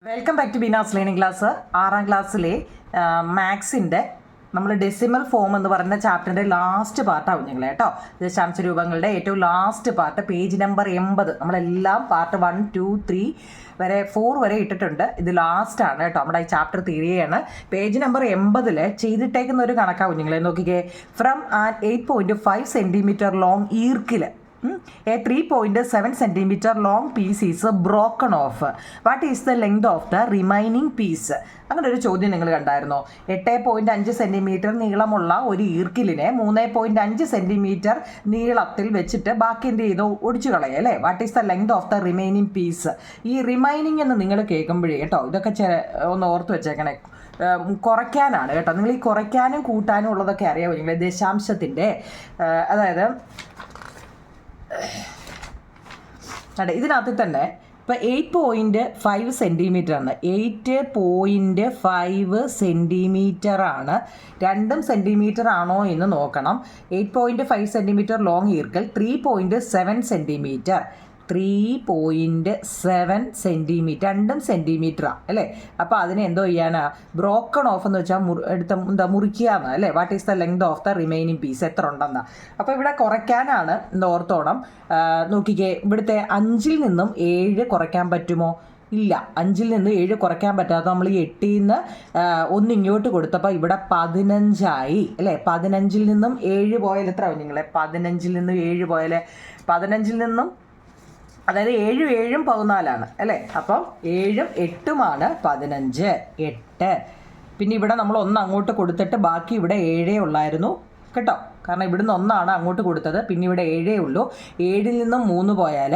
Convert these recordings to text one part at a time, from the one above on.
Welcome back to Beena's learning class. 6ാം ക്ലാസ്സിലെ മാത്സിൻ്റെ നമ്മൾ ഡെസിമൽ ഫോം എന്ന് പറയുന്ന ചാപ്റ്ററിൻ്റെ ലാസ്റ്റ് പാർട്ടാവും ഞങ്ങൾ കേട്ടോ. ദശാംശ രൂപങ്ങളുടെ ഏറ്റവും ലാസ്റ്റ് പാർട്ട്, പേജ് നമ്പർ 80. നമ്മളെല്ലാം പാർട്ട് 1, 2, 3 വരെ 4 വരെ ഇട്ടിട്ടുണ്ട്. ഇത് ലാസ്റ്റാണ് കേട്ടോ. നമ്മുടെ ഈ ചാപ്റ്റർ തീരുകയാണ്. പേജ് നമ്പർ 80 ചെയ്തിട്ടേക്കുന്ന ഒരു കണക്കാവും നിങ്ങളെ നോക്കിക്കേ. ഫ്രം ആൻ 8.5 സെൻറ്റിമീറ്റർ ലോങ് ഈർക്കിൽ a 3.7 centimeter long piece is broken off. What is the length of the remaining piece? അങ്ങനെ ഒരു ചോദ്യം നിങ്ങൾ കണ്ടായിരുന്നോ? 8.5 സെൻറ്റിമീറ്റർ നീളമുള്ള ഒരു ഈർക്കിലിനെ 3.5 സെൻറ്റിമീറ്റർ നീളത്തിൽ വെച്ചിട്ട് ബാക്കി എന്ത് ചെയ്തു? ഒടിച്ചു കളയുക അല്ലേ? What is the length of the remaining piece? ഈ റിമൈനിങ് എന്ന് നിങ്ങൾ കേൾക്കുമ്പോഴേ കേട്ടോ, ഇതൊക്കെ ഒന്ന് ഓർത്ത് വെച്ചേക്കണേ. കുറയ്ക്കാനാണ് കേട്ടോ. നിങ്ങൾ ഈ കുറയ്ക്കാനും കൂട്ടാനും ഉള്ളതൊക്കെ അറിയാമോ നിങ്ങൾ? ദശാംശത്തിൻ്റെ അതായത് ഇതിനകത്ത് തന്നെ ഇപ്പോൾ 8.5 സെൻറ്റിമീറ്റർ ആണ്. 8.5 സെൻറ്റിമീറ്റർ ആണ്. 2 സെൻറ്റിമീറ്റർ ആണോ എന്ന് നോക്കണം. 8.5 സെൻറ്റിമീറ്റർ ലോങ് ഈർക്കൽ 3.7 സെൻറ്റിമീറ്റർ 3.7 സെൻറ്റിമീറ്റർ 2 സെൻറ്റിമീറ്ററാണ് അല്ലേ? അപ്പോൾ അതിനെ എന്തോ ചെയ്യാനാ? ബ്രോക്കൺ ഓഫ് എന്ന് വെച്ചാൽ മുറിക്കുകയാണ് അല്ലേ? What is the length of the remaining piece? എത്ര ഉണ്ടെന്നാ. അപ്പോൾ ഇവിടെ കുറയ്ക്കാനാണ് ഓർത്തോണം. നോക്കിക്കേ, ഇവിടുത്തെ 5ൽ നിന്നും 7 കുറയ്ക്കാൻ പറ്റുമോ? ഇല്ല. 5ൽ നിന്ന് 7 കുറയ്ക്കാൻ പറ്റാത്ത നമ്മൾ ഈ 8ൽ നിന്ന് 1 ഇങ്ങോട്ട് കൊടുത്തപ്പോൾ ഇവിടെ 15 അല്ലേ? 15ൽ നിന്നും 7 പോയാൽ എത്ര ആവും നിങ്ങളെ? 15ൽ നിന്നും 7 പോയാൽ 15ൽ നിന്നും അതായത് 7 7 14 അല്ലേ? അപ്പം 7 8 15 8. പിന്നെ ഇവിടെ നമ്മൾ 1 അങ്ങോട്ട് കൊടുത്തിട്ട് ബാക്കി ഇവിടെ 7 ഉള്ളായിരുന്നു കേട്ടോ. കാരണം ഇവിടുന്ന് 1 അങ്ങോട്ട് കൊടുത്തത്, പിന്നെ ഇവിടെ 7 ഉള്ളൂ. 7ൽ നിന്നും 3 പോയാൽ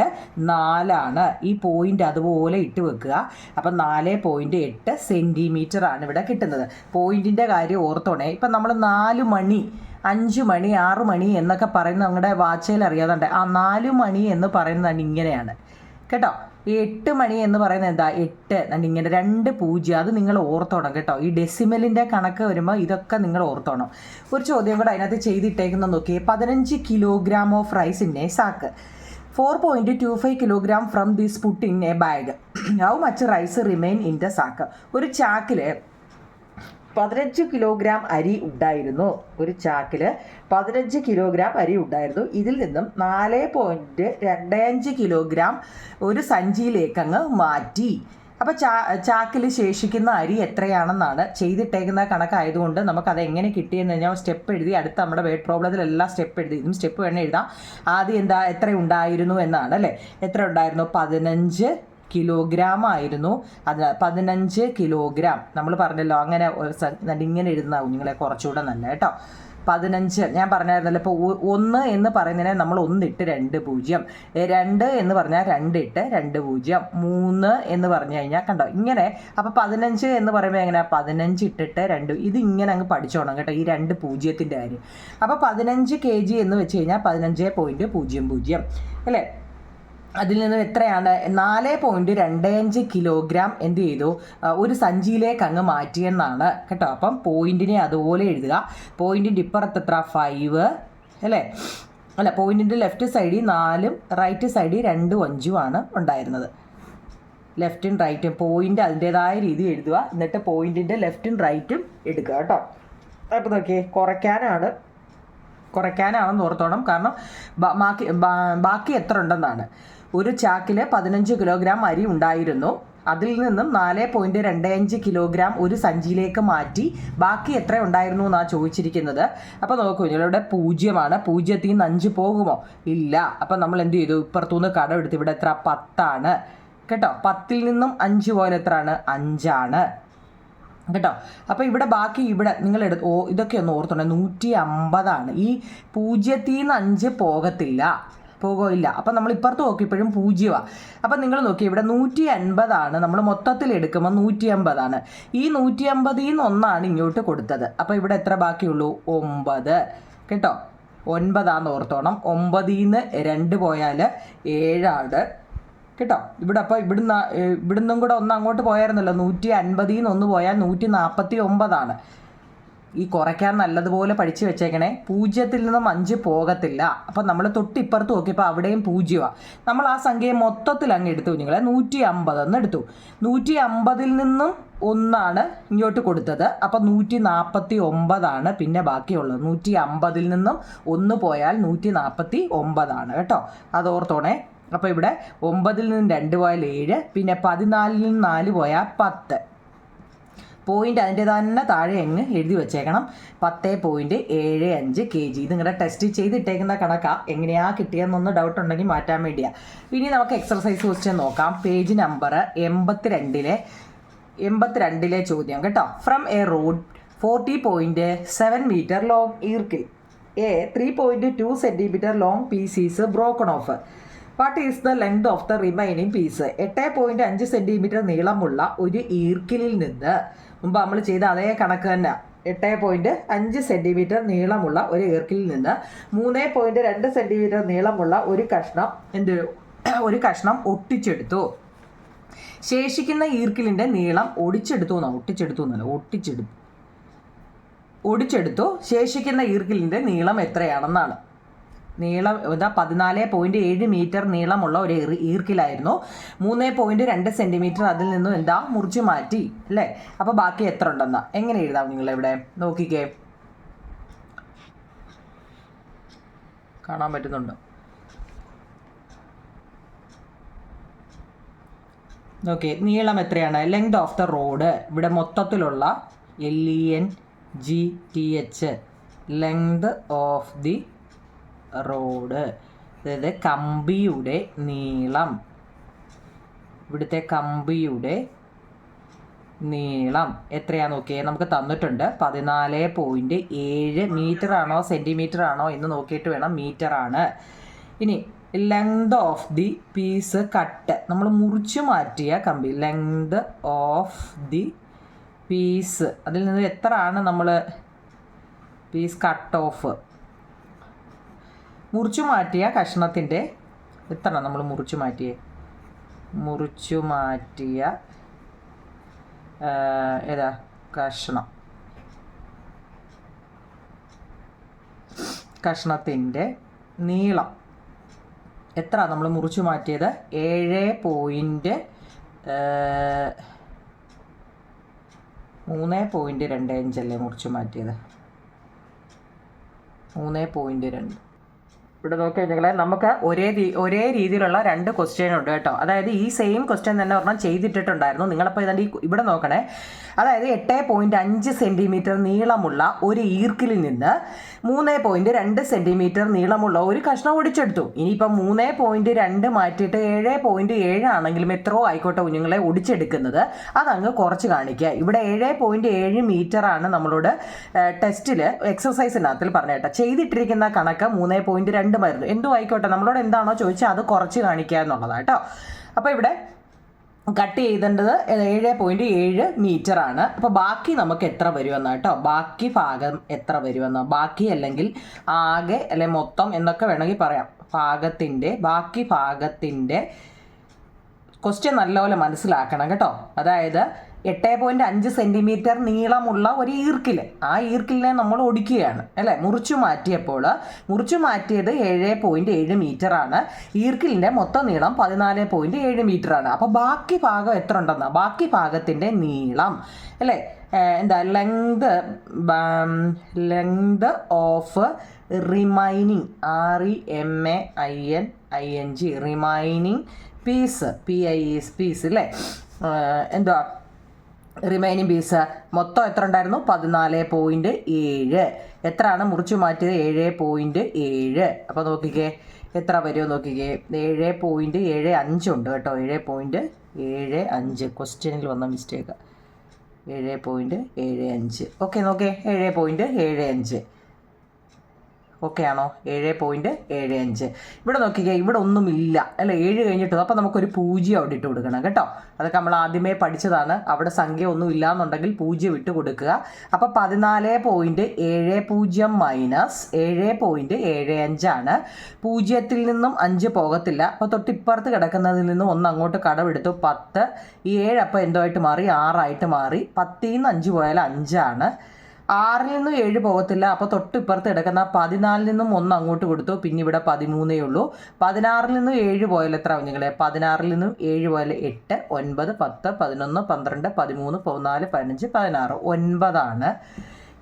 4. ഈ പോയിന്റ് അതുപോലെ ഇട്ട് വെക്കുക. അപ്പം 4.8 സെൻറ്റിമീറ്റർ ആണ് ഇവിടെ കിട്ടുന്നത്. പോയിന്റിൻ്റെ കാര്യം ഓർത്തോണേ. ഇപ്പം നമ്മൾ 4 മണി 5 മണി 6 മണി എന്നൊക്കെ പറയുന്നത് നമ്മുടെ വാച്ചയിൽ അറിയാതുണ്ട്. ആ 4 മണി എന്ന് പറയുന്നത് ഇങ്ങനെയാണ് കേട്ടോ. ഈ 8 മണി എന്ന് പറയുന്നത് എന്താ? 8 ഇങ്ങനെ 2 0. അത് നിങ്ങൾ ഓർത്തോണം കേട്ടോ. ഈ ഡെസിമലിൻ്റെ കണക്ക് വരുമ്പോൾ ഇതൊക്കെ നിങ്ങൾ ഓർത്തോണം. ഒരു ചോദ്യം കൂടെ അതിനകത്ത് ചെയ്തിട്ടേക്കുന്നത് നോക്കിയേ. 15 kilogram of rice in a sack, 4.25 kilogram from this put in a bag. How much rice remain in the sack? ഒരു ചാക്കിൽ 15 കിലോഗ്രാം അരി ഉണ്ടായിരുന്നു. ഒരു ചാക്കിൽ 15 കിലോഗ്രാം അരി ഉണ്ടായിരുന്നു. ഇതിൽ നിന്നും 4.25 കിലോഗ്രാം ഒരു സഞ്ചിയിലേക്ക് അങ്ങ് മാറ്റി. അപ്പോൾ ചാക്കിൽ ശേഷിക്കുന്ന അരി എത്രയാണെന്നാണ് ചെയ്തിട്ടേക്കുന്ന കണക്കായതുകൊണ്ട് നമുക്കത് എങ്ങനെ കിട്ടിയെന്ന് കഴിഞ്ഞാൽ സ്റ്റെപ്പ് എഴുതി. അടുത്ത നമ്മുടെ വേർഡ് പ്രോബ്ലത്തിലെല്ലാം സ്റ്റെപ്പ് എഴുതി. ഇതും സ്റ്റെപ്പ് വേണം എഴുതാം. ആദ്യം എത്ര ഉണ്ടായിരുന്നു എന്നാണ് അല്ലേ? എത്ര ഉണ്ടായിരുന്നു? 15 കിലോഗ്രാം ആയിരുന്നു. അത് 15 കിലോഗ്രാം നമ്മൾ പറഞ്ഞല്ലോ. അങ്ങനെ ഇങ്ങനെ എഴുതുന്ന കുഞ്ഞുങ്ങളെ കുറച്ചുകൂടെ നല്ല കേട്ടോ. 15 ഞാൻ പറഞ്ഞായിരുന്നല്ലോ. ഇപ്പോൾ 1 എന്ന് പറയുന്നതിനെ നമ്മൾ 1 ഇട്ട് 2 0, 2 എന്ന് പറഞ്ഞാൽ 2 ഇട്ട് 2 0, 3 എന്ന് പറഞ്ഞു കഴിഞ്ഞാൽ കണ്ടോ ഇങ്ങനെ. അപ്പോൾ 15 എന്ന് പറയുമ്പോൾ എങ്ങനെയാണ്? 15 ഇട്ടിട്ട് 2. ഇത് ഇങ്ങനെ അങ്ങ് പഠിച്ചോണം കേട്ടോ, ഈ 2 0ൻ്റെ കാര്യം. അപ്പോൾ 15 kg എന്ന് വെച്ച് കഴിഞ്ഞാൽ 15.00 അല്ലേ? അതിൽ നിന്ന് എത്രയാണ്? 4.25 കിലോഗ്രാം എന്ത് ചെയ്തു? ഒരു സഞ്ചിയിലേക്ക് അങ്ങ് മാറ്റിയെന്നാണ് കേട്ടോ. അപ്പം പോയിന്റിനെ അതുപോലെ എഴുതുക. പോയിന്റിൻ്റെ ഇപ്പുറത്ത് എത്ര? 5 അല്ലേ? അല്ല, പോയിന്റിൻ്റെ ലെഫ്റ്റ് സൈഡിൽ 4 റൈറ്റ് സൈഡിൽ 2 5 ഉണ്ടായിരുന്നത്. ലെഫ്റ്റും റൈറ്റും പോയിന്റ് അതിൻ്റെതായ രീതി എഴുതുക. എന്നിട്ട് പോയിന്റിൻ്റെ ലെഫ്റ്റും റൈറ്റും എടുക്കുക കേട്ടോ. അപ്പോൾ നോക്കിയേ, കുറയ്ക്കാനാണെന്ന് ഓർത്തോണം. കാരണം ബാക്കി എത്ര ഉണ്ടെന്നാണ്. ഒരു ചാക്കിൽ 15 കിലോഗ്രാം അരി ഉണ്ടായിരുന്നു. അതിൽ നിന്നും 4.25 കിലോഗ്രാം ഒരു സഞ്ചിയിലേക്ക് മാറ്റി. ബാക്കി എത്ര ഉണ്ടായിരുന്നു എന്നാണ് ചോദിച്ചിരിക്കുന്നത്. അപ്പോൾ നോക്കൂ, ഇവിടെ 0. 0ൽ നിന്ന് 5 പോകുമോ? ഇല്ല. അപ്പം നമ്മൾ എന്ത് ചെയ്തു? ഇപ്പുറത്തുനിന്ന് കടമെടുത്ത് ഇവിടെ എത്ര? 10 കേട്ടോ. 10ൽ നിന്നും 5 പോയാൽ എത്രയാണ്? 5 കേട്ടോ. അപ്പോൾ ഇവിടെ ബാക്കി ഇവിടെ നിങ്ങൾ ഇതൊക്കെ ഒന്ന് ഓർത്തോണേ. 150. ഈ 0ൽ നിന്ന് 5 പോകില്ല. അപ്പം നമ്മൾ ഇപ്പുറത്ത് നോക്കിയപ്പോഴും 0. അപ്പം നിങ്ങൾ നോക്കി ഇവിടെ 150 നമ്മൾ മൊത്തത്തിൽ എടുക്കുമ്പോൾ 150. ഈ 150ൽ നിന്ന് 1 ഇങ്ങോട്ട് കൊടുത്തത്. അപ്പോൾ ഇവിടെ എത്ര ബാക്കിയുള്ളൂ? 9 കേട്ടോ. 9 ഓർത്തോണം. 9ൽ നിന്ന് 2 പോയാൽ 7 കേട്ടോ. ഇവിടെ അപ്പോൾ ഇവിടുന്നും കൂടെ 1 അങ്ങോട്ട് പോയായിരുന്നല്ലോ. 150ൽ നിന്ന് 1 പോയാൽ 149. ഈ കുറയ്ക്കാൻ നല്ലതുപോലെ പഠിച്ചു വെച്ചേക്കണേ. 0-ൽ നിന്നും 5 പോകത്തില്ല. അപ്പം നമ്മൾ തൊട്ടിപ്പുറത്ത് നോക്കിയപ്പോൾ അവിടെയും 0ആണ്. നമ്മൾ ആ സംഖ്യയെ മൊത്തത്തിൽ അങ്ങ് എടുത്തു കുഞ്ഞുങ്ങളെ. 150 എന്ന് എടുത്തു. 150-ൽ നിന്നും 1 ഇങ്ങോട്ട് കൊടുത്തത്. അപ്പം 149 പിന്നെ ബാക്കിയുള്ളത്. 150-ൽ നിന്നും 1 പോയാൽ 149 കേട്ടോ. അത് ഓർത്തോണേ. അപ്പോൾ ഇവിടെ 9-ൽ നിന്നും 2 പോയാൽ 7, പിന്നെ 14-ൽ നിന്ന് 4 പോയാൽ 10. പോയിന്റ് അതിൻ്റെ തന്നെ താഴെ അങ്ങ് എഴുതി വെച്ചേക്കണം. 10.75 kg. ഇത് നിങ്ങളുടെ ടെസ്റ്റ് ചെയ്തിട്ടേക്കുന്ന കണക്കാണ്. എങ്ങനെയാണ് കിട്ടിയെന്നൊന്ന് ഡൗട്ട് ഉണ്ടെങ്കിൽ മാറ്റാൻ വേണ്ടിയാണ്. ഇനി നമുക്ക് എക്സർസൈസ് ക്വസ്റ്റ്യൻ നോക്കാം. പേജ് നമ്പർ 82-ലെ ചോദ്യം കേട്ടോ. From a rod 40.7 meter long ഈർക്കിൽ എ 3.2 centimeter long piece is broken off. What is the length of the remaining piece? 8.5 centimetre നീളമുള്ള ഒരു ഈർക്കിലിൽ നിന്ന്, മുമ്പ് നമ്മൾ ചെയ്ത അതേ കണക്ക് തന്നെ, 8.5 സെൻറ്റിമീറ്റർ നീളമുള്ള ഒരു ഈർക്കിലിൽ നിന്ന് 3.2 സെൻറ്റിമീറ്റർ നീളമുള്ള ഒരു കഷ്ണം ഒട്ടിച്ചെടുത്തു. ശേഷിക്കുന്ന ഈർക്കിലിൻ്റെ നീളം ഒടിച്ചെടുത്തു. ശേഷിക്കുന്ന ഈർക്കിലിൻ്റെ നീളം എത്രയാണെന്നാണ്. നീളം 14.7 മീറ്റർ നീളമുള്ള ഒരു ഈർക്കിലായിരുന്നു. 3.2 സെൻറ്റിമീറ്റർ അതിൽ നിന്നും മുറിച്ച് മാറ്റി അല്ലേ. അപ്പോൾ ബാക്കി എത്ര ഉണ്ടെന്നാ എങ്ങനെ എഴുതാം? നിങ്ങളിവിടെ നോക്കിക്കേ, കാണാൻ പറ്റുന്നുണ്ടോ? ഓക്കെ, നീളം എത്രയാണ്? ലെങ്ത് ഓഫ് ദ റോഡ്, ഇവിടെ മൊത്തത്തിലുള്ള LENGTH, length of the road, അതായത് കമ്പിയുടെ നീളം. ഇവിടുത്തെ കമ്പിയുടെ നീളം എത്രയാണെന്ന് നോക്കിയേ. നമുക്ക് തന്നിട്ടുണ്ട് 14.7 മീറ്റർ ആണോ സെൻറ്റിമീറ്റർ ആണോ എന്ന് നോക്കിയിട്ട് വേണം. മീറ്റർ ആണ്. ഇനി length of the piece cut, നമ്മൾ മുറിച്ചു മാറ്റിയ കമ്പി. ലെങ്ത് ഓഫ് ദി പീസ്, അതിൽ നിന്ന് എത്ര ആണ് നമ്മൾ പീസ് കട്ട് ഓഫ്, മുറിച്ചു മാറ്റിയ കഷ്ണത്തിൻ്റെ എത്ര നമ്മൾ മുറിച്ചു മാറ്റിയ ഏതാ കഷ്ണത്തിൻ്റെ നീളം എത്ര നമ്മൾ മുറിച്ചു മാറ്റിയത്? 3.25 അല്ലേ മുറിച്ചു മാറ്റിയത്? 3.2. ഇവിടെ നോക്കി കഴിഞ്ഞാൽ നമുക്ക് ഒരേ രീതിയിലുള്ള 2 ക്വസ്റ്റ്യൻ ഉണ്ട് കേട്ടോ. അതായത് ഈ സെയിം ക്വസ്റ്റ്യൻ തന്നെ ഒരെണ്ണം ചെയ്തിട്ടുണ്ടായിരുന്നു. നിങ്ങളപ്പോൾ ഇതിൻ്റെ ഇവിടെ നോക്കണേ. അതായത് 8.5 സെൻറ്റിമീറ്റർ നീളമുള്ള ഒരു ഈർക്കിലിൽ നിന്ന് 3.2 സെൻറ്റിമീറ്റർ നീളമുള്ള ഒരു കഷ്ണം ഒടിച്ചെടുത്തു. ഇനിയിപ്പം 3.2 മാറ്റിയിട്ട് 7.7 ആണെങ്കിലും എത്രയോ ആയിക്കോട്ടെ കുഞ്ഞുങ്ങളെ ഒടിച്ചെടുക്കുന്നത്, അതങ്ങ് കുറച്ച് കാണിക്കുക. ഇവിടെ 7.7 മീറ്ററാണ് നമ്മളോട് ടെസ്റ്റിൽ എക്സസൈസിനകത്തിൽ പറഞ്ഞ കേട്ടോ. ചെയ്തിട്ടിരിക്കുന്ന കണക്ക് 3.2 ആയിരുന്നു. എന്തോ ആയിക്കോട്ടെ, നമ്മളോട് എന്താണോ ചോദിച്ചാൽ അത് കുറച്ച് കാണിക്കുക എന്നുള്ളതാണ് കേട്ടോ. അപ്പോൾ ഇവിടെ കട്ട് ചെയ്തേണ്ടത് 7.7 മീറ്റർ ആണ്. അപ്പോൾ ബാക്കി നമുക്ക് എത്ര വരുമെന്ന് കേട്ടോ. ബാക്കി ഭാഗം എത്ര വരുമെന്ന്, ബാക്കി അല്ലെങ്കിൽ ആകെ അല്ലെങ്കിൽ മൊത്തം എന്നൊക്കെ വേണമെങ്കിൽ പറയാം. ബാക്കി ഭാഗത്തിൻ്റെ ക്വസ്റ്റ്യൻ നല്ലപോലെ മനസ്സിലാക്കണം കേട്ടോ. അതായത് 8.5 സെൻറ്റിമീറ്റർ നീളമുള്ള ഒരു ഈർക്കിൽ, ആ ഈർക്കിലിനെ നമ്മൾ ഒടിക്കുകയാണ് അല്ലേ. മുറിച്ചു മാറ്റിയത് 7.7 മീറ്റർ ആണ്. ഈർക്കിലിൻ്റെ മൊത്തം നീളം 14.7 മീറ്റർ ആണ്. അപ്പോൾ ബാക്കി ഭാഗം എത്ര ഉണ്ടെന്നാ, ബാക്കി ഭാഗത്തിൻ്റെ നീളം അല്ലേ. Length of remaining, REMAINING, remaining piece, PIS അല്ലേ. റിമൈനിങ് പീസ് മൊത്തം എത്ര ഉണ്ടായിരുന്നു? 14.7. എത്രയാണ് മുറിച്ചു മാറ്റിയത്? 7.7. അപ്പോൾ നോക്കിക്കേ എത്ര വരുമോ നോക്കിക്കേ. 7.75 ഉണ്ട് കേട്ടോ. 7.75 ക്വസ്റ്റ്യനിൽ വന്ന മിസ്റ്റേക്ക്. 7.75. ഓക്കെ നോക്കേ, 7.75 ഓക്കെ ആണോ? 7.75. ഇവിടെ നോക്കിക്കേ, ഇവിടെ ഒന്നുമില്ല അല്ലേ. 7 കഴിഞ്ഞിട്ട് അപ്പോൾ നമുക്കൊരു 0 അവിടെ ഇട്ട് കൊടുക്കണം കേട്ടോ. അതൊക്കെ നമ്മൾ ആദ്യമേ പഠിച്ചതാണ്. അവിടെ സംഖ്യ ഒന്നും ഇല്ല എന്നുണ്ടെങ്കിൽ 0 ഇട്ട് കൊടുക്കുക. അപ്പോൾ 14.70 മൈനസ് 7.75 ആണ്. 0-ൽ നിന്നും 5 പോകത്തില്ല. അപ്പോൾ തൊട്ടിപ്പുറത്ത് കിടക്കുന്നതിൽ നിന്ന് 1 അങ്ങോട്ട് കടമെടുത്തു. 10, ഈ 7 അപ്പോൾ എന്തോ ആയിട്ട് മാറി? 6 ആയിട്ട് മാറി. 10-ൽ നിന്ന് 5 പോയാൽ 5 ആണ്. 6 നിന്നും 7 പോകത്തില്ല. അപ്പോൾ തൊട്ടിപ്പുറത്ത് കിടക്കുന്ന 14 നിന്നും 1 അങ്ങോട്ട് കൊടുത്തു. പിന്നെ ഇവിടെ 13 ഉള്ളൂ. 16 നിന്നും 7 പോയാൽ എത്ര കുഞ്ഞുങ്ങളെ? 16 നിന്നും 7 പോയാൽ 8, 9, 10, 11, 12, 13, 14, 15, 16, 9 ആണ്.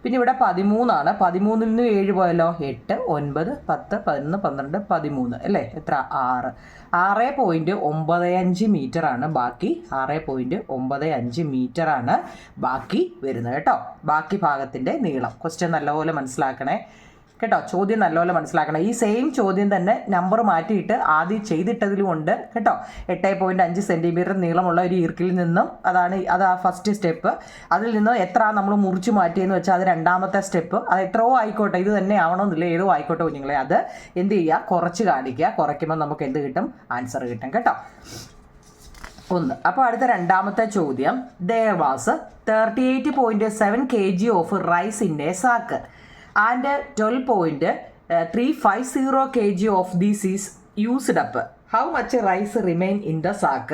പിന്നെ ഇവിടെ 13 ആണ്. 13 നിന്നും 7 പോയല്ലോ? 8, 9, 10, 11, 12, 13 അല്ലേ? എത്ര? 6. 6.95 മീറ്റർ ആണ് ബാക്കി. 6.95 മീറ്റർ ആണ് ബാക്കി വരുന്നത് കേട്ടോ. ബാക്കി ഭാഗത്തിൻ്റെ നീളം. ക്വസ്റ്റ്യൻ നല്ലപോലെ മനസ്സിലാക്കണേ കേട്ടോ. ചോദ്യം നല്ലപോലെ മനസ്സിലാക്കണം. ഈ സെയിം ചോദ്യം തന്നെ നമ്പർ മാറ്റിയിട്ട് ആദ്യം ചെയ്തിട്ടതിലുമുണ്ട് കേട്ടോ. 8.5 സെൻറ്റിമീറ്റർ നീളമുള്ള ഒരു ഈർക്കിൽ നിന്നും അത് ആ ഫസ്റ്റ് സ്റ്റെപ്പ്. അതിൽ നിന്ന് എത്ര നമ്മൾ മുറിച്ച് മാറ്റിയെന്ന് വെച്ചാൽ അത് രണ്ടാമത്തെ സ്റ്റെപ്പ്. അത് എത്രയോ ആയിക്കോട്ടെ, ഇത് തന്നെ ആവണമെന്നില്ല, ഏതോ ആയിക്കോട്ടെ കുഞ്ഞുങ്ങളെ. അത് എന്ത് ചെയ്യുക? കുറച്ച് കാണിക്കുക. കുറയ്ക്കുമ്പോൾ നമുക്ക് എന്ത് കിട്ടും? ആൻസർ കിട്ടും കേട്ടോ. ഒന്ന്. അപ്പോൾ അടുത്ത രണ്ടാമത്തെ ചോദ്യം. there was 38.7 kg of rice in a sack and 12.350 kg of this is used up. How much rice remain in the sack?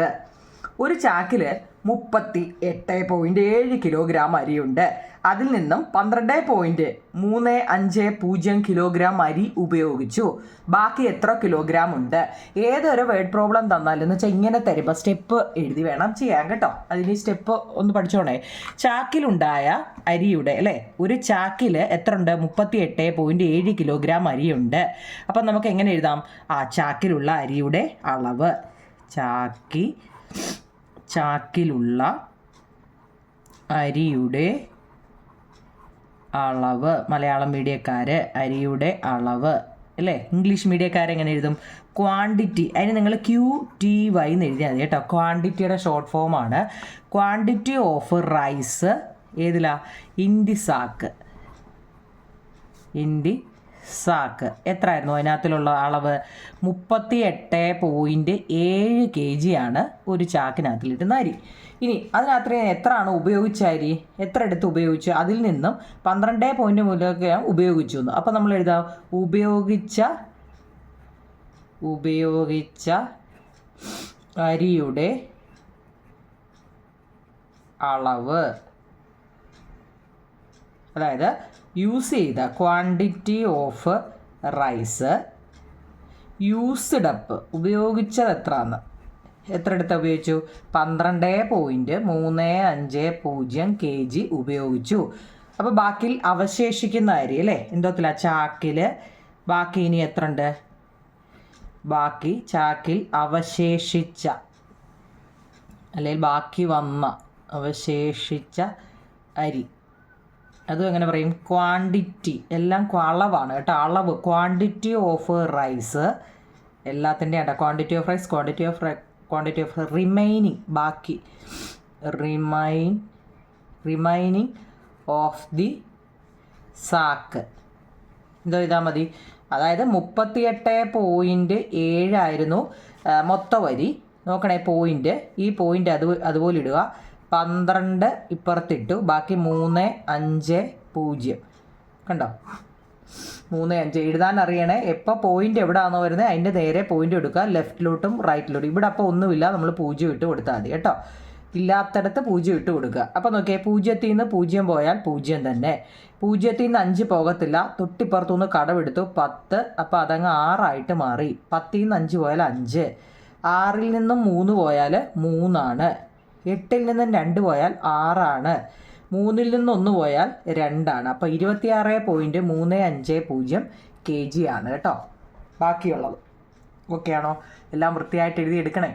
ഒരു ചാക്കിൽ 38.7 കിലോഗ്രാം അരിയുണ്ട്. അതിൽ നിന്നും 12.350 കിലോഗ്രാം അരി ഉപയോഗിച്ചു. ബാക്കി എത്ര കിലോഗ്രാം ഉണ്ട്? ഏതൊരു വേർഡ് പ്രോബ്ലം തന്നാലെന്ന് വെച്ചാൽ ഇങ്ങനെ തരുമ്പോൾ സ്റ്റെപ്പ് എഴുതി വേണം ചെയ്യാൻ കേട്ടോ. അതിന് സ്റ്റെപ്പ് ഒന്ന് പഠിച്ചോണേ. ചാക്കിലുണ്ടായ അരിയുടെ അല്ലേ, ഒരു ചാക്കിൽ എത്ര ഉണ്ട്? 38.7 കിലോഗ്രാം അരിയുണ്ട്. അപ്പം നമുക്ക് എങ്ങനെ എഴുതാം? ആ ചാക്കിലുള്ള അരിയുടെ അളവ്. ചാക്കിലുള്ള അരിയുടെ അളവ്. മലയാളം മീഡിയക്കാര് അരിയുടെ അളവ് അല്ലേ. ഇംഗ്ലീഷ് മീഡിയക്കാരെങ്ങനെ എഴുതും? ക്വാണ്ടിറ്റി. അതിന് നിങ്ങൾ QTY എന്ന് എഴുതിയാൽ മതി കേട്ടോ. ക്വാണ്ടിറ്റിയുടെ ഷോർട്ട് ഫോമാണ്. ക്വാണ്ടിറ്റി ഓഫ് റൈസ് ഏതിലാ? In the sack. എത്ര ആയിരുന്നു അതിനകത്തിലുള്ള അളവ്? 38.7 kg ആണ് ഒരു ചാക്കിനകത്തിലിട്ടുന്ന അരി. ഇനി അതിനകത്ത് എത്രയാണ് ഉപയോഗിച്ച അരി? എത്ര എടുത്ത് ഉപയോഗിച്ചു? അതിൽ നിന്നും 12.3 ഉപയോഗിച്ചു എന്ന്. അപ്പം നമ്മൾ എഴുതാം ഉപയോഗിച്ച അരിയുടെ അളവ്. അതായത് യൂസ് ചെയ്ത quantity of rice used up. ഉപയോഗിച്ചത് എത്രയാണ്? എത്ര എടുത്ത് ഉപയോഗിച്ചു? 12.350 kg ഉപയോഗിച്ചു. അപ്പോൾ ബാക്കി അവശേഷിക്കുന്ന അരി അല്ലേ, എന്തോത്തില്ല? ചാക്കിൽ. ബാക്കി ഇനി എത്ര ഉണ്ട്? ബാക്കി ചാക്കിൽ അവശേഷിച്ച അല്ലെങ്കിൽ ബാക്കി വന്ന അവശേഷിച്ച അരി. അതും എങ്ങനെ പറയും? ക്വാണ്ടിറ്റി. എല്ലാം അളവാണ് കേട്ടോ. അളവ്. ക്വാണ്ടിറ്റി ഓഫ് റൈസ് എല്ലാത്തിൻ്റെ ആണ്. Quantity of rice, quantity of remaining. ബാക്കി. Remaining of the sack. എന്തോ ഇതാ മതി. അതായത് 38.7 ആയിരുന്നു മൊത്തം വരി. നോക്കണേ പോയിൻ്റ്. ഈ പോയിൻ്റ് അതുപോലെ ഇടുക. 12 ഇപ്പുറത്തിട്ടു. ബാക്കി 350. കണ്ടോ? 35 എഴുതാൻ അറിയണേ. എപ്പോൾ പോയിൻ്റ് എവിടെയാണോ വരുന്നത് അതിൻ്റെ നേരെ പോയിൻ്റ് എടുക്കുക. ലെഫ്റ്റിലോട്ടും റൈറ്റിലോട്ടും. ഇവിടെ അപ്പോൾ ഒന്നുമില്ല, നമ്മൾ 0 ഇട്ട് കൊടുത്താൽ മതി കേട്ടോ. ഇല്ലാത്തടത്ത് 0 ഇട്ട് കൊടുക്കുക. അപ്പോൾ നോക്കിയേ, 0ൽ നിന്ന് 0 പോയാൽ 0 തന്നെ. 0ൽ നിന്ന് 5 പോകത്തില്ല. തൊട്ടിപ്പുറത്തുനിന്ന് കടമെടുത്തു 10. അപ്പോൾ അതങ്ങ് 6 ആയിട്ട് മാറി. 10ൽ നിന്ന് 5 പോയാൽ 5. 6ൽ നിന്നും 3 പോയാൽ 3 ആണ്. 8ൽ നിന്നും 2 പോയാൽ 6 ആണ്. 3ൽ നിന്ന് 1 പോയാൽ 2 ആണ്. അപ്പോൾ 26.350 kg ആണ് കേട്ടോ ബാക്കിയുള്ളത്. ഓക്കെ ആണോ? എല്ലാം വൃത്തിയായിട്ട് എഴുതിയെടുക്കണേ.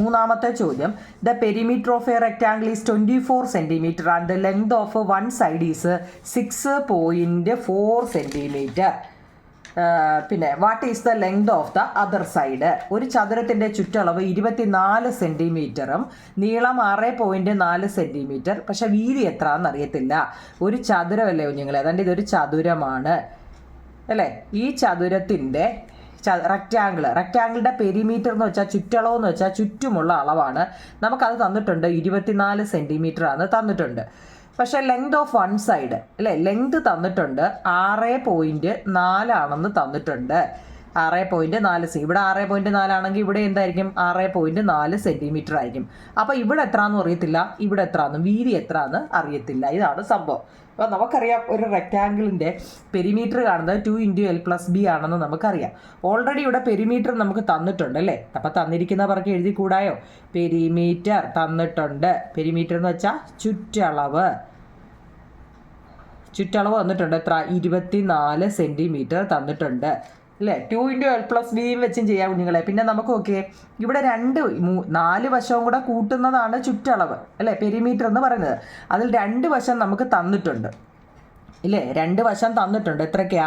മൂന്നാമത്തെ ചോദ്യം. The perimeter of a rectangle is 24 centimetre and the length of one side is 6.4 centimetre. പിന്നെ what is the length of the other side? ഒരു ചതുരത്തിൻ്റെ ചുറ്റളവ് 24 സെൻറ്റിമീറ്ററും നീളം 6.4 സെൻറ്റിമീറ്റർ. പക്ഷെ വീതി എത്രയാണെന്ന് അറിയത്തില്ല. ഒരു ചതുരമല്ലേ കുഞ്ഞുങ്ങളെ? അതുകൊണ്ട് ഇതൊരു ചതുരമാണ് അല്ലേ. ഈ ചതുരത്തിൻ്റെ റെക്റ്റാങ്കിളിൻ്റെ പെരിമീറ്റർ എന്ന് വെച്ചാൽ ചുറ്റളവ് എന്ന് വെച്ചാൽ ചുറ്റുമുള്ള അളവാണ്. നമുക്കത് തന്നിട്ടുണ്ട്. 24 സെൻറ്റിമീറ്റർ ആണ് തന്നിട്ടുണ്ട്. പക്ഷേ ലെങ്ത് ഓഫ് വൺ സൈഡ് അല്ലേ, ലെങ്ത് തന്നിട്ടുണ്ട് 6.4 ആണെന്ന് തന്നിട്ടുണ്ട്. 6.4 ഇവിടെ 6.4 ആണെങ്കിൽ ഇവിടെ എന്തായിരിക്കും 6.4 സെൻറ്റിമീറ്റർ ആയിരിക്കും. അപ്പോൾ ഇവിടെ എത്രയാണെന്നും അറിയത്തില്ല, ഇവിടെ എത്രയാണെന്നും വീതി എത്രയാണെന്ന് അറിയത്തില്ല. ഇതാണ് സംഭവം. അപ്പോൾ നമുക്കറിയാം ഒരു റെക്റ്റാങ്കിളിൻ്റെ പെരിമീറ്റർ കാണുന്നത് 2 × L + B ആണെന്ന് നമുക്കറിയാം. ഓൾറെഡി ഇവിടെ പെരിമീറ്റർ നമുക്ക് തന്നിട്ടുണ്ട് അല്ലേ. അപ്പോൾ തന്നിരിക്കുന്ന പറക്ക് എഴുതി കൂടായോ? പെരിമീറ്റർ തന്നിട്ടുണ്ട്. പെരിമീറ്റർ എന്ന് വെച്ചാൽ ചുറ്റളവ്. ചുറ്റളവ് തന്നിട്ടുണ്ട്. എത്ര? 24 സെൻറ്റിമീറ്റർ തന്നിട്ടുണ്ട് അല്ലേ. 2 × L + B വെച്ചും ചെയ്യാം കുഞ്ഞുങ്ങളെ. പിന്നെ നമുക്ക് ഓക്കെ ഇവിടെ 4 വശവും കൂടെ കൂട്ടുന്നതാണ് ചുറ്റളവ് അല്ലേ, പെരിമീറ്റർ എന്ന് പറയുന്നത്. അതിൽ 2 വശം നമുക്ക് തന്നിട്ടുണ്ട് ഇല്ലേ. 2 വശം തന്നിട്ടുണ്ട്. എത്രയ്ക്കാ?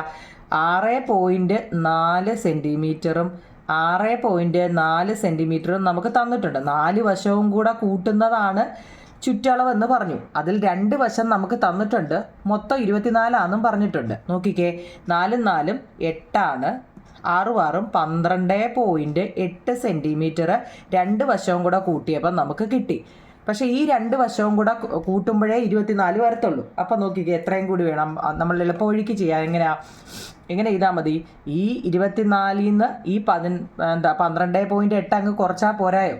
6.4 സെൻറ്റിമീറ്ററും 6.4 സെൻറ്റിമീറ്ററും നമുക്ക് തന്നിട്ടുണ്ട്. 4 വശവും കൂടെ കൂട്ടുന്നതാണ് ചുറ്റളവ് എന്ന് പറഞ്ഞു. അതിൽ 2 വശം നമുക്ക് തന്നിട്ടുണ്ട്. മൊത്തം 24 ആണെന്നും പറഞ്ഞിട്ടുണ്ട്. നോക്കിക്കേ, 4 × 4 8 ആണ്. 6 × 6 12.8 സെൻറ്റിമീറ്റർ 2 വശവും കൂടെ കൂട്ടിയപ്പോൾ നമുക്ക് കിട്ടി. പക്ഷേ ഈ 2 വശവും കൂടെ കൂട്ടുമ്പോഴേ 24 വരത്തുള്ളൂ. അപ്പം നോക്കിക്കേ എത്രയും കൂടി വേണം. നമ്മൾ എളുപ്പവഴിക്ക് ചെയ്യാം. എങ്ങനെ ചെയ്താൽ മതി? ഈ 24 നിന്ന് ഈ 12.8 അങ്ങ് കുറച്ചാൽ പോരായോ?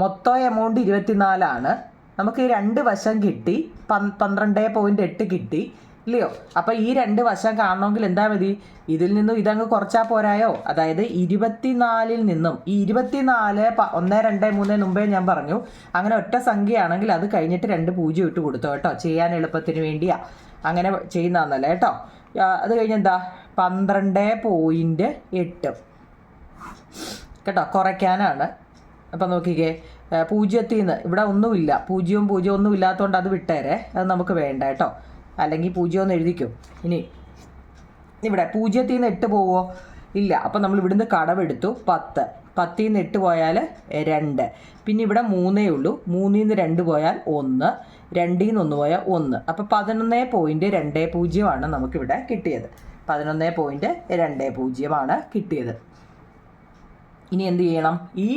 മൊത്തം എമൗണ്ട് 24 ആണ്. നമുക്ക് ഈ 2 വശം കിട്ടി, 12.8 കിട്ടി ഇല്ലയോ. അപ്പോൾ ഈ 2 വശം കാണണമെങ്കിൽ എന്താ മതി? ഇതിൽ നിന്നും ഇതങ്ങ് കുറച്ചാൽ പോരായോ? അതായത് 24 നിന്നും ഈ 24 1 2 3 മുമ്പേ ഞാൻ പറഞ്ഞു. അങ്ങനെ ഒറ്റ സംഖ്യയാണെങ്കിൽ അത് കഴിഞ്ഞിട്ട് 2 0 ഇട്ട് കൊടുത്തോ കേട്ടോ. ചെയ്യാൻ എളുപ്പത്തിന് വേണ്ടിയാ അങ്ങനെ ചെയ്യുന്നതെന്നല്ല കേട്ടോ. അത് കഴിഞ്ഞെന്താ? 12.8 കേട്ടോ, കുറയ്ക്കാനാണ്. അപ്പം നോക്കിക്കേ, 0 നിന്ന് ഇവിടെ ഒന്നുമില്ല, 0 ഒന്നും ഇല്ലാത്തതുകൊണ്ട് അത് വിട്ടേരെ, അത് നമുക്ക് വേണ്ട കേട്ടോ. അല്ലെങ്കിൽ 0 എന്ന് എഴുതിക്കും. ഇനി ഇവിടെ 0 നിന്ന് 8 പോവോ? ഇല്ല. അപ്പം നമ്മൾ ഇവിടുന്ന് കടവെടുത്തു 10. 10 നിന്ന് 8 പോയാൽ 2. പിന്നെ ഇവിടെ 3 ഉള്ളൂ. 3 നിന്ന് 2 പോയാൽ 1. 2 നിന്ന് 1 പോയാൽ 1. അപ്പോൾ 11.20 ആണ് നമുക്കിവിടെ കിട്ടിയത്. 11.20 ആണ് കിട്ടിയത്. ഇനി എന്ത് ചെയ്യണം? ഈ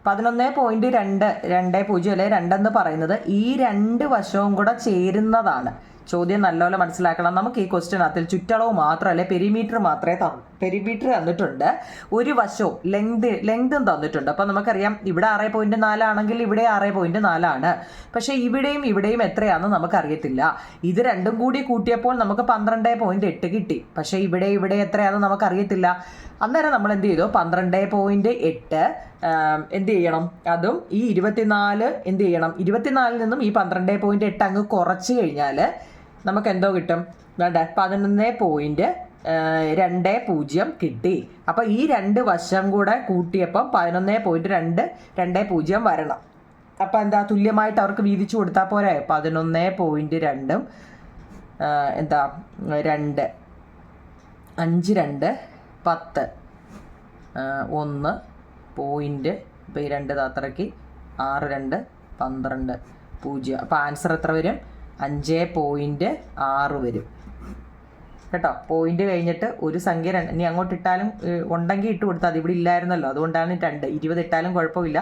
11.220 അല്ലെ 2 എന്ന് പറയുന്നത് ഈ 2 വശവും കൂടെ ചേരുന്നതാണ്. ചോദ്യം നല്ലപോലെ മനസ്സിലാക്കണം. നമുക്ക് ഈ ക്വസ്റ്റ്യനകത്തിൽ ചുറ്റളവ് മാത്രമല്ല, പെരിമീറ്റർ മാത്രമേ പെരിമീറ്റർ തന്നിട്ടുണ്ട്. ഒരു വശവും ലെങ്തും തന്നിട്ടുണ്ട്. അപ്പം നമുക്കറിയാം ഇവിടെ 6.4 ആണെങ്കിൽ ഇവിടെ 6.4 ആണ്. പക്ഷേ ഇവിടെയും എത്രയാണെന്ന് നമുക്കറിയത്തില്ല. ഇത് രണ്ടും കൂടി കൂട്ടിയപ്പോൾ നമുക്ക് 12.8 കിട്ടി. പക്ഷേ ഇവിടെ എത്രയാണെന്ന് നമുക്കറിയത്തില്ല. അന്നേരം നമ്മൾ എന്ത് ചെയ്തു? 12.8 എന്ത് ചെയ്യണം? അതും ഈ 24 എന്ത് ചെയ്യണം? 24 നിന്നും ഈ 12.8 അങ്ങ് കുറച്ച് കഴിഞ്ഞാൽ നമുക്ക് എന്തോ കിട്ടും? 11.20 കിട്ടി. അപ്പോൾ ഈ 2 വശം കൂടെ കൂട്ടിയപ്പം 11.220 വരണം. അപ്പം എന്താ? തുല്യമായിട്ട് അവർക്ക് വീതിച്ചു കൊടുത്താൽ പോരെ. 11.2 എന്താ 2 5 2 10 1 പോയിൻറ്റ്. ഇപ്പോൾ ഈ 2 താത്രയ്ക്ക് 6 2 12 0. അപ്പോൾ ആൻസർ എത്ര വരും? 5.6 വരും കേട്ടോ. പോയിന്റ് കഴിഞ്ഞിട്ട് ഒരു സംഖ്യ ഇനി അങ്ങോട്ട് ഇട്ടാലും ഉണ്ടെങ്കിൽ ഇട്ട് കൊടുത്താൽ മതി. ഇവിടെ ഇല്ലായിരുന്നല്ലോ, അതുകൊണ്ടാണ് 2. 20 ഇട്ടാലും കുഴപ്പമില്ല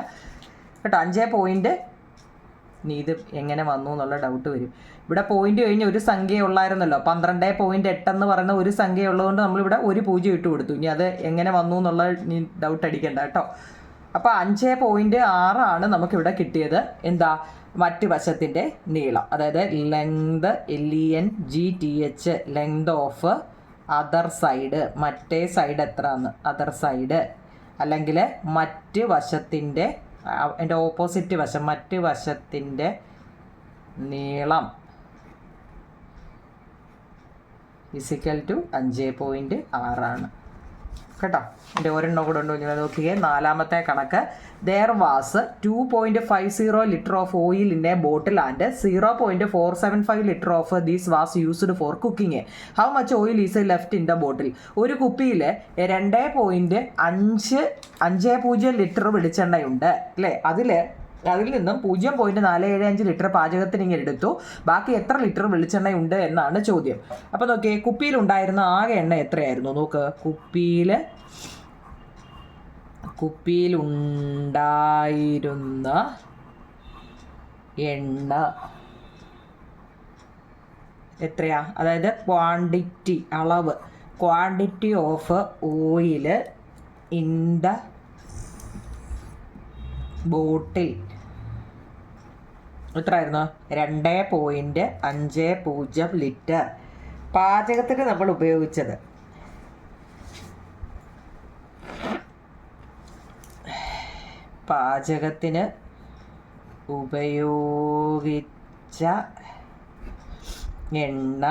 കേട്ടോ. 5. ഇനി ഇത് എങ്ങനെ വന്നു എന്നുള്ള ഡൗട്ട് വരും. ഇവിടെ പോയിന്റ് കഴിഞ്ഞ് ഒരു സംഖ്യ ഉള്ളായിരുന്നല്ലോ, 12.8 എന്ന് പറയുന്ന ഒരു സംഖ്യ ഉള്ളതുകൊണ്ട് നമ്മളിവിടെ ഒരു 0 ഇട്ട് കൊടുത്തു. ഇനി അത് എങ്ങനെ വന്നു എന്നുള്ള ഡൗട്ട് അടിക്കണ്ട കേട്ടോ. അപ്പോൾ 5.6 ആണ് നമുക്കിവിടെ കിട്ടിയത്. എന്താ? മറ്റ് വശത്തിൻ്റെ നീളം, അതായത് length LENGTH, length of other side. മറ്റേ സൈഡ് എത്രയാണ്? Other side. അല്ലെങ്കിൽ മറ്റ് വശത്തിൻ്റെ, എൻ്റെ ഓപ്പോസിറ്റ് വശം, മറ്റ് വശത്തിൻ്റെ നീളം = 5.6 ആണ് കേട്ടോ. എൻ്റെ ഒരെണ്ണം കൂടെ ഉണ്ടോ നിങ്ങൾ നോക്കിയേ. 4ാമത്തെ കണക്ക്. There was 2.50 liter of oil in a bottle and 0.475 liter of this was used for cooking. How much oil is left in the bottle? ഒരു കുപ്പിയിൽ 2.50 ലിറ്റർ വെളിച്ചെണ്ണയുണ്ട് അല്ലേ. അതിൽ നിന്നും 0.475 ലിറ്റർ പാചകത്തിന് ഇങ്ങനെ എടുത്തു. ബാക്കി എത്ര ലിറ്റർ വെളിച്ചെണ്ണയുണ്ട് എന്നാണ് ചോദ്യം. അപ്പോൾ നോക്കിയേ, കുപ്പിയിലുണ്ടായിരുന്ന ആകെ എണ്ണ എത്രയായിരുന്നു? നോക്ക്, കുപ്പിയിലുണ്ടായിരുന്ന എണ്ണ എത്രയാ? അതായത് ക്വാണ്ടിറ്റി, അളവ് quantity of oil in the ബോട്ടിൽ എത്രയായിരുന്നു? 2.50 ലിറ്റർ. പാചകത്തിന് നമ്മൾ ഉപയോഗിച്ചത് എണ്ണ.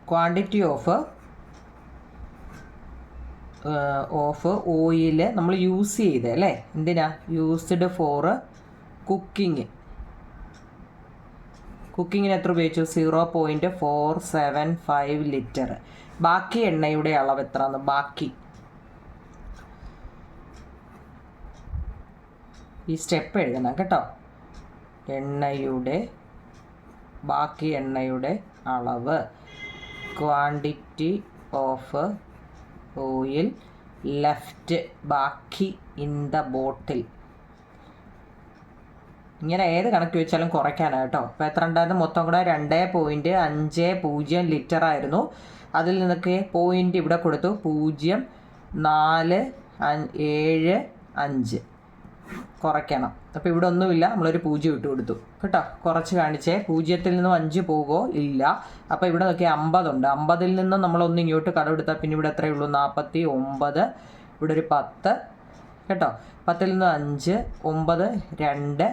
ക്വാണ്ടിറ്റി ഓഫ് ഓയിൽ നമ്മൾ യൂസ് ചെയ്ത് അല്ലേ? എന്തിനാ യൂസ്ഡ് ഫോർ കുക്കിങ്ങിന് എത്ര ഉപയോഗിച്ചു? 0.475 ലിറ്റർ. ബാക്കി എണ്ണയുടെ അളവ് എത്രയാണ്? ഈ സ്റ്റെപ്പ് എഴുതണം കേട്ടോ. ബാക്കി എണ്ണയുടെ അളവ്, ക്വാണ്ടിറ്റി ഓഫ് ഓയിൽ ലെഫ്റ്റ്, ബാക്കി ഇൻ ദ ബോട്ടിൽ. ഇങ്ങനെ ഏത് കണക്ക് വെച്ചാലും കുറയ്ക്കാനാണ് കേട്ടോ. അപ്പോൾ എത്ര ഉണ്ടായിരുന്നു? മൊത്തം കൂടെ 2.50 ലിറ്റർ ആയിരുന്നു. അതിൽ നിന്നൊക്കെ പോയിൻ്റ് ഇവിടെ കൊടുത്തു 0.475 കുറയ്ക്കണം. അപ്പോൾ ഇവിടെ ഒന്നുമില്ല, നമ്മളൊരു 0 ഇട്ട് കൊടുത്തു കേട്ടോ. കുറച്ച് കാണിച്ചേ. 0-ൽ നിന്നും 5 പോകുമോ? ഇല്ല. അപ്പോൾ ഇവിടെ നോക്കിയാൽ 50 ഉണ്ട്. 50-ൽ നിന്നും നമ്മളൊന്ന് ഇങ്ങോട്ട് കടമെടുത്താൽ പിന്നെ ഇവിടെ എത്രയേ ഉള്ളൂ? 49. ഇവിടെ ഒരു 10 കേട്ടോ. 10-ൽ നിന്ന് 5, 9, 2,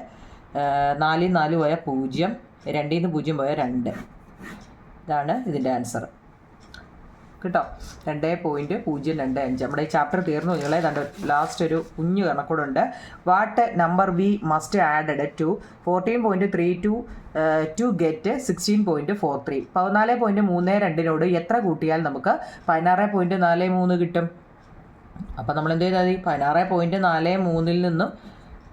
4 4 പോയാൽ 0, 2-ൽ നിന്ന് 0 പോയാൽ 2. ഇതാണ് ഇതിൻ്റെ ആൻസർ കേട്ടോ. 2.025. നമ്മുടെ ഈ ചാപ്റ്റർ തീർന്നു. നിങ്ങളെ കണ്ട് ലാസ്റ്റ് ഒരു കുഞ്ഞു കണക്കൂടുണ്ട്. What number we must added to 14.32 to get 16.43. 14.32 എത്ര കൂട്ടിയാൽ നമുക്ക് 16.43 കിട്ടും? അപ്പം നമ്മൾ എന്ത് ചെയ്താൽ മതി? 16.43 നിന്നും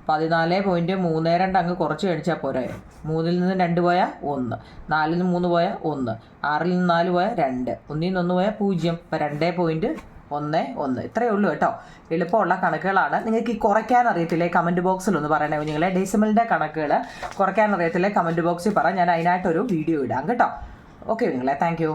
14.32 അങ്ങ് കുറച്ച് കഴിച്ചാൽ പോരെ. 3-ൽ നിന്ന് 2 പോയാൽ 1, 4-ൽ നിന്ന് 3 പോയാൽ 1, 6-ൽ നിന്ന് 4 പോയാൽ 2, 1-ൽ നിന്ന് 1 പോയാൽ 0. ഇപ്പം 2.11. ഇത്രയേ ഉള്ളൂ കേട്ടോ. എളുപ്പമുള്ള കണക്കുകളാണ്. നിങ്ങൾക്ക് ഈ കുറയ്ക്കാൻ അറിയത്തില്ലേ? കമൻറ്റ് ബോക്സിൽ ഒന്ന് പറയണേ കുഞ്ഞുങ്ങളെ. ഡെസിമലിൻ്റെ കണക്കുകൾ കുറയ്ക്കാൻ അറിയത്തില്ലേ? കമൻറ്റ് ബോക്സിൽ പറ. ഞാൻ അതിനായിട്ടൊരു വീഡിയോ ഇടാം കേട്ടോ. ഓക്കെ കുഞ്ഞുങ്ങളെ, താങ്ക് യു.